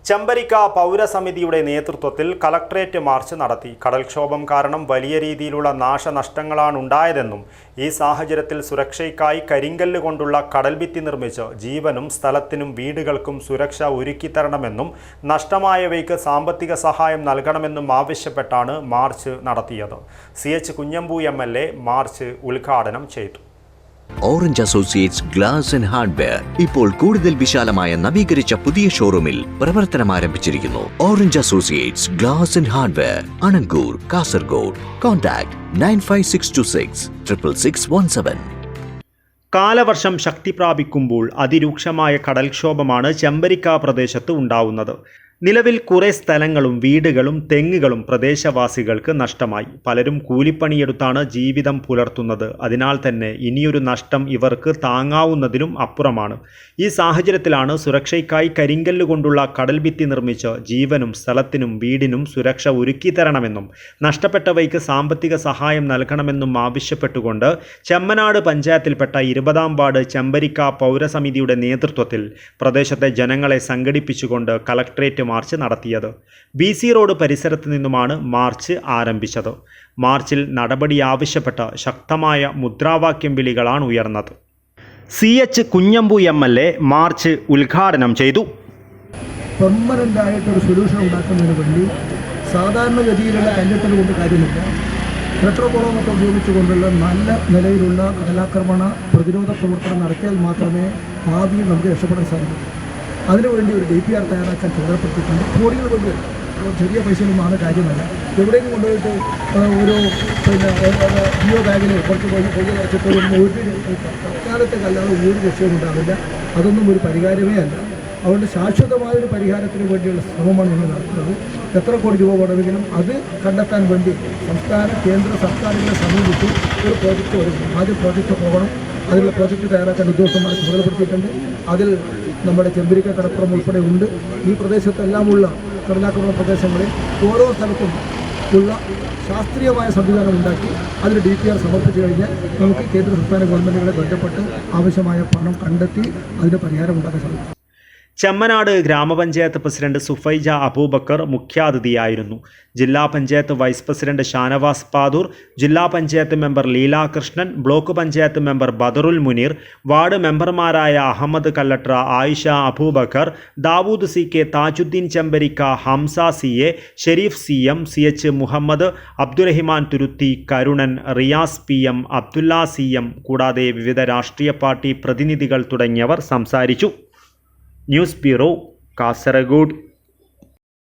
ചെമ്പരിക്ക പൗരസമിതിയുടെ നേതൃത്വത്തിൽ collectorate March നടത്തി. കടൽക്ഷോഭം കാരണം വലിയ രീതിയിലുള്ള നാശനഷ്ടങ്ങളാണ് ഉണ്ടായതെന്നും ഈ സാഹചര്യത്തിൽ സുരക്ഷയ്ക്കായി കരിങ്കല്ല് കൊണ്ടുള്ള കടൽഭിത്തി നിർമ്മിച്ച് ജീവനും സ്ഥലത്തിനും വീടുകൾക്കും സുരക്ഷ ഒരുക്കിത്തരണമെന്നും നഷ്ടമായവയ്ക്ക് സാമ്പത്തിക സഹായം നൽകണമെന്നും ആവശ്യപ്പെട്ടാണ് മാർച്ച് നടത്തിയത്. CH കുഞ്ഞമ്പു MLA മാർച്ച് ഉദ്ഘാടനം ചെയ്തു. Orange associates glass and hardware ഇപ്പോൾ കൂടുതൽ വിശാലമായ നവീകരിച്ച പുതിയ ഷോറൂമിൽ പ്രവർത്തനം ആരംഭിച്ചിരിക്കുന്നു. Orange associates glass and hardware, Anangoor, Kasaragod. Contact 9562666617. കാലവർഷം ശക്തി പ്രാപിക്കുമ്പോൾ അതിരൂക്ഷമായ കടൽക്ഷോഭമാണ് ചെമ്പരിക്ക പ്രദേശത്ത് ഉണ്ടാവുന്നത്. നിലവിൽ കുറേ സ്ഥലങ്ങളും വീടുകളും തെങ്ങുകളും പ്രദേശവാസികൾക്ക് നഷ്ടമായി. പലരും കൂലിപ്പണിയെടുത്താണ് ജീവിതം പുലർത്തുന്നത്. അതിനാൽ തന്നെ ഇനിയൊരു നഷ്ടം ഇവർക്ക് താങ്ങാവുന്നതിനും അപ്പുറമാണ്. ഈ സാഹചര്യത്തിലാണ് സുരക്ഷയ്ക്കായി കരിങ്കല്ല് കൊണ്ടുള്ള കടൽഭിത്തി നിർമ്മിച്ച് ജീവനും സ്ഥലത്തിനും വീടിനും സുരക്ഷ ഒരുക്കിത്തരണമെന്നും നഷ്ടപ്പെട്ടവയ്ക്ക് സാമ്പത്തിക സഹായം നൽകണമെന്നും ആവശ്യപ്പെട്ടുകൊണ്ട് ചെമ്മനാട് പഞ്ചായത്തിൽപ്പെട്ട 20-ാം വാർഡ് ചെമ്പരിക്ക പൗരസമിതിയുടെ നേതൃത്വത്തിൽ പ്രദേശത്തെ ജനങ്ങളെ സംഘടിപ്പിച്ചുകൊണ്ട് കളക്ട്രേറ്റ് മാർച്ച് നടത്തിയത്. BC റോഡ് പരിസരത്ത് നിന്നുമാണ് മാർച്ച് ആരംഭിച്ചത്. മാർച്ചിൽ നടപടി ആവശ്യപ്പെട്ട് ശക്തമായ മുദ്രാവാക്യം വിളികളാണ് ഉയർന്നത്. CH കുഞ്ഞമ്പു MLA മാർച്ച് ഉദ്ഘാടനം ചെയ്തു. പെർമനൻ്റ് ആയിട്ടൊരു സൊല്യൂഷൻ ഉണ്ടാക്കുന്നതിന് വേണ്ടി സാധാരണഗതിയിലുള്ള കണ്ടെത്തൽ കൊണ്ട് കാര്യമില്ല. പെട്രോപോളമൊക്കെ ഉപയോഗിച്ചുകൊണ്ടുള്ള നല്ല നിലയിലുള്ള കടലാക്രമണ പ്രതിരോധ പ്രവർത്തനം നടത്തിയാൽ മാത്രമേ ഭാവിയിൽ നമുക്ക് രക്ഷപ്പെടാൻ സാധിക്കൂ. അതിനുവേണ്ടി ഒരു DPR തയ്യാറാക്കാൻ ചുമതലപ്പെടുത്തിയിട്ടുണ്ട്. കോടികൾ കൊണ്ട് ചെറിയ പൈസയൊന്നുമാണ് കാര്യമല്ല. എവിടെയെങ്കിലും കൊണ്ടുപോയിട്ട് ഒരു ജിയോ ബാഗിൽ കുറച്ച് പൈസ വെച്ചിട്ട് തൽക്കാലത്തേക്കല്ലാതെ ഒരു രക്ഷയും ഉണ്ടാവില്ല. അതൊന്നും ഒരു പരിഹാരമേ അല്ല. അതുകൊണ്ട് ശാശ്വതമായൊരു പരിഹാരത്തിന് വേണ്ടിയുള്ള ശ്രമമാണ് ഞങ്ങൾ നടത്തുന്നത്. എത്ര കോടി രൂപ വേണമെങ്കിലും അത് കണ്ടെത്താൻ വേണ്ടി സംസ്ഥാന കേന്ദ്ര സർക്കാരുകളെ സമീപിച്ച് ഒരു പ്രോജക്റ്റ് വരുന്നു. ആദ്യം പ്രോജക്റ്റ് പോകണം. അതിനുള്ള പ്രോജക്റ്റ് തയ്യാറാക്കാൻ ഉദ്യോഗസ്ഥന്മാരെ ചുമതലപ്പെടുത്തിയിട്ടുണ്ട്. അതിൽ നമ്മുടെ ചെമ്പരിക്ക കടപ്പുറം ഉൾപ്പെടെ ഉണ്ട്. ഈ പ്രദേശത്തെല്ലാമുള്ള കടലാക്രമണ പ്രദേശങ്ങളിൽ ഓരോ സ്ഥലത്തും ഉള്ള ശാസ്ത്രീയമായ സംവിധാനം ഉണ്ടാക്കി അതിന് DPR സമർപ്പിച്ചു കഴിഞ്ഞാൽ നമുക്ക് കേന്ദ്ര സംസ്ഥാന ഗവൺമെൻറ്റുകളെ ബന്ധപ്പെട്ട് ആവശ്യമായ പണം കണ്ടെത്തി അതിന് പരിഹാരം ഉണ്ടാക്കാൻ സാധിക്കും. ചെമ്മനാട് ഗ്രാമപഞ്ചായത്ത് പ്രസിഡന്റ് സുഫൈജ അബൂബക്കർ മുഖ്യാതിഥിയായിരുന്നു. ജില്ലാ പഞ്ചായത്ത് വൈസ് പ്രസിഡന്റ് ഷാനവാസ് പാദൂർ, ജില്ലാ panchayat member Leelakrishnan, block panchayat member Badarul Muneer, ward മെമ്പർമാരായ Ahammed Kalladra, Ayisha Abubakar, Davood CK, Thajudheen Chembarikka, Hamsa CA, Shareef CM, CH Muhammed, Abdurahiman Thuruthi, Karunan, Riyas PM, Abdulla CM കൂടാതെ വിവിധ രാഷ്ട്രീയ പാർട്ടി പ്രതിനിധികൾ തുടങ്ങിയവർ സംസാരിച്ചു. News bureau, Kasaragod.